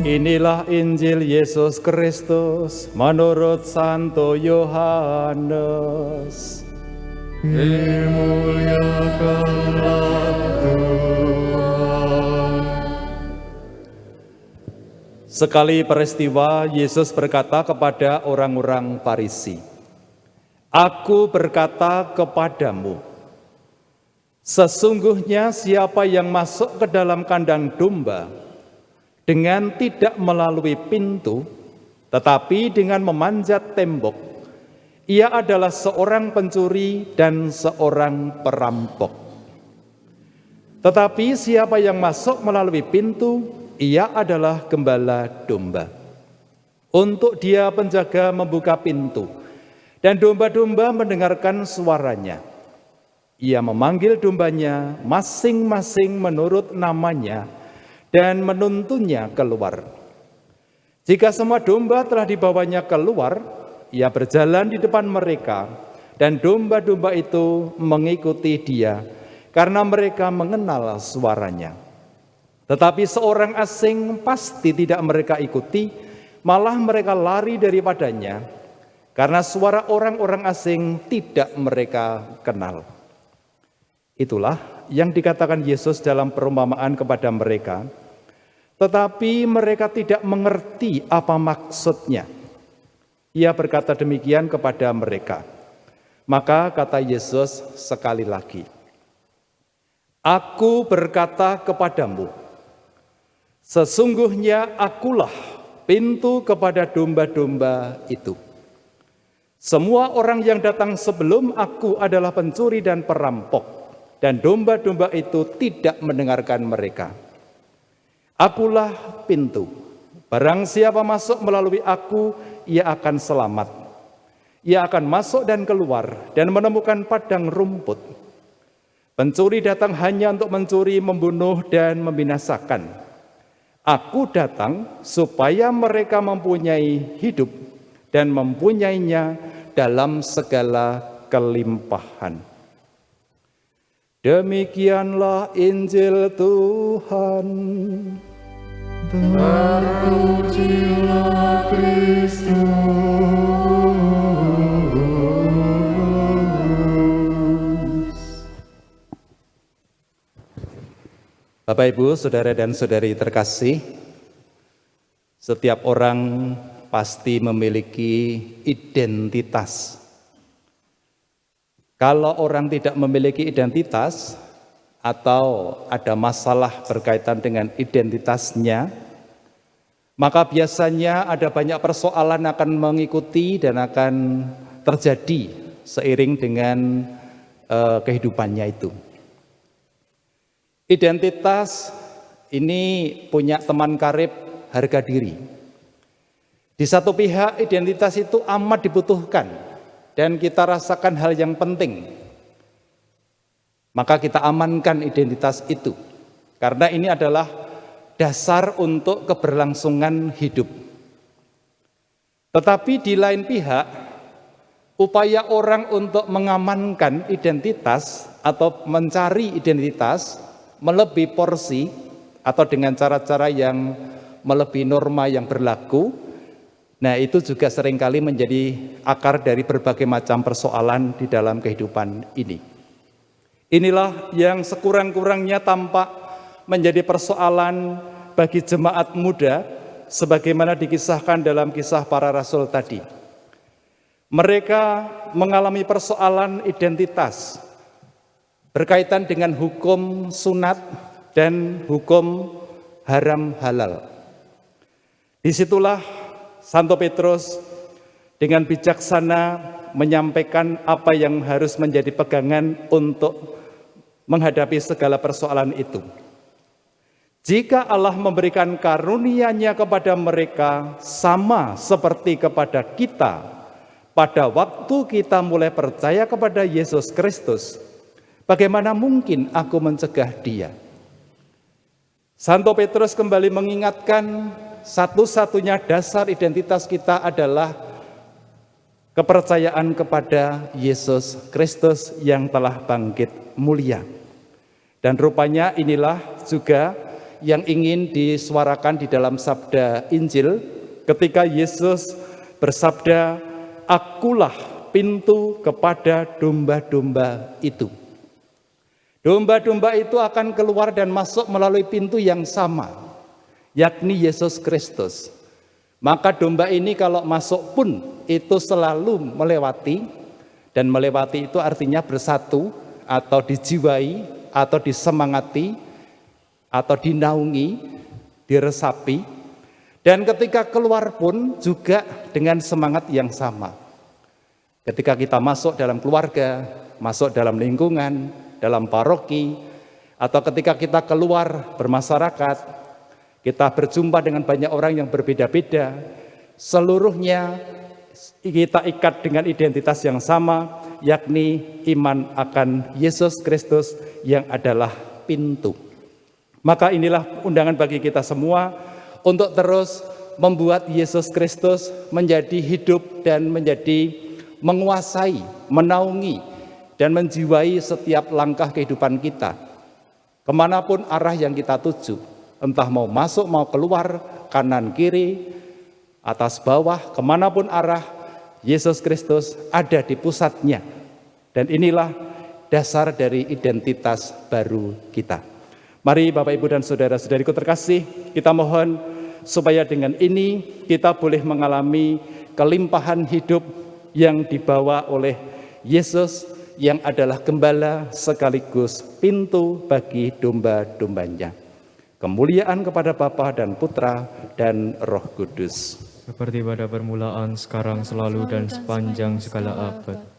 Inilah Injil Yesus Kristus menurut Santo Yohanes. Dimuliakanlah Tuhan. Sekali peristiwa, Yesus berkata kepada orang-orang Farisi, "Aku berkata kepadamu, sesungguhnya siapa yang masuk ke dalam kandang domba dengan tidak melalui pintu, tetapi dengan memanjat tembok, ia adalah seorang pencuri dan seorang perampok. Tetapi siapa yang masuk melalui pintu, ia adalah gembala domba. Untuk dia penjaga membuka pintu, dan domba-domba mendengarkan suaranya. Ia memanggil dombanya masing-masing menurut namanya dan menuntunnya keluar. Jika semua domba telah dibawanya keluar, ia berjalan di depan mereka, dan domba-domba itu mengikuti dia, karena mereka mengenal suaranya. Tetapi seorang asing pasti tidak mereka ikuti, malah mereka lari daripadanya, karena suara orang-orang asing tidak mereka kenal." Itulah yang dikatakan Yesus dalam perumpamaan kepada mereka, tetapi mereka tidak mengerti apa maksudnya. Ia berkata demikian kepada mereka. Maka kata Yesus sekali lagi, "Aku berkata kepadamu, sesungguhnya akulah pintu kepada domba-domba itu. Semua orang yang datang sebelum aku adalah pencuri dan perampok, dan domba-domba itu tidak mendengarkan mereka. Akulah pintu. Barang siapa masuk melalui aku, ia akan selamat. Ia akan masuk dan keluar dan menemukan padang rumput. Pencuri datang hanya untuk mencuri, membunuh, dan membinasakan. Aku datang supaya mereka mempunyai hidup dan mempunyainya dalam segala kelimpahan." Demikianlah Injil Tuhan. Terpujilah Kristus. Bapak, Ibu, saudara dan saudari terkasih, setiap orang pasti memiliki identitas. Kalau orang tidak memiliki identitas atau ada masalah berkaitan dengan identitasnya, maka biasanya ada banyak persoalan akan mengikuti dan akan terjadi seiring dengan kehidupannya itu. Identitas ini punya teman karib harga diri. Di satu pihak identitas itu amat dibutuhkan dan kita rasakan hal yang penting, maka kita amankan identitas itu, karena ini adalah dasar untuk keberlangsungan hidup. Tetapi di lain pihak, upaya orang untuk mengamankan identitas atau mencari identitas melebihi porsi atau dengan cara-cara yang melebihi norma yang berlaku, nah itu juga seringkali menjadi akar dari berbagai macam persoalan di dalam kehidupan ini. Inilah yang sekurang-kurangnya tampak menjadi persoalan bagi jemaat muda, sebagaimana dikisahkan dalam kisah para rasul tadi. Mereka mengalami persoalan identitas berkaitan dengan hukum sunat dan hukum haram halal. Disitulah Santo Petrus dengan bijaksana menyampaikan apa yang harus menjadi pegangan untuk menghadapi segala persoalan itu. Jika Allah memberikan karunia-Nya kepada mereka sama seperti kepada kita pada waktu kita mulai percaya kepada Yesus Kristus, bagaimana mungkin aku mencegah dia? Santo Petrus kembali mengingatkan satu-satunya dasar identitas kita adalah kepercayaan kepada Yesus Kristus yang telah bangkit mulia. Dan rupanya inilah juga yang ingin disuarakan di dalam sabda Injil ketika Yesus bersabda, "Akulah pintu kepada domba-domba itu." Domba-domba itu akan keluar dan masuk melalui pintu yang sama, yakni Yesus Kristus. Maka domba ini kalau masuk pun itu selalu melewati, dan melewati itu artinya bersatu atau dijiwai atau disemangati atau dinaungi, diresapi. Dan ketika keluar pun juga dengan semangat yang sama. Ketika kita masuk dalam keluarga, masuk dalam lingkungan, dalam paroki, atau ketika kita keluar bermasyarakat, kita berjumpa dengan banyak orang yang berbeda-beda, seluruhnya kita ikat dengan identitas yang sama, yakni iman akan Yesus Kristus yang adalah pintu. Maka inilah undangan bagi kita semua untuk terus membuat Yesus Kristus menjadi hidup dan menjadi menguasai, menaungi, dan menjiwai setiap langkah kehidupan kita. Kemanapun arah yang kita tuju, entah mau masuk mau keluar, kanan kiri, atas bawah, kemanapun arah, Yesus Kristus ada di pusatnya. Dan inilah dasar dari identitas baru kita. Mari Bapak Ibu dan Saudara-saudariku terkasih, kita mohon supaya dengan ini kita boleh mengalami kelimpahan hidup yang dibawa oleh Yesus yang adalah gembala sekaligus pintu bagi domba-dombanya. Kemuliaan kepada Bapa dan Putra dan Roh Kudus. Seperti pada permulaan, sekarang, selalu, dan sepanjang segala abad.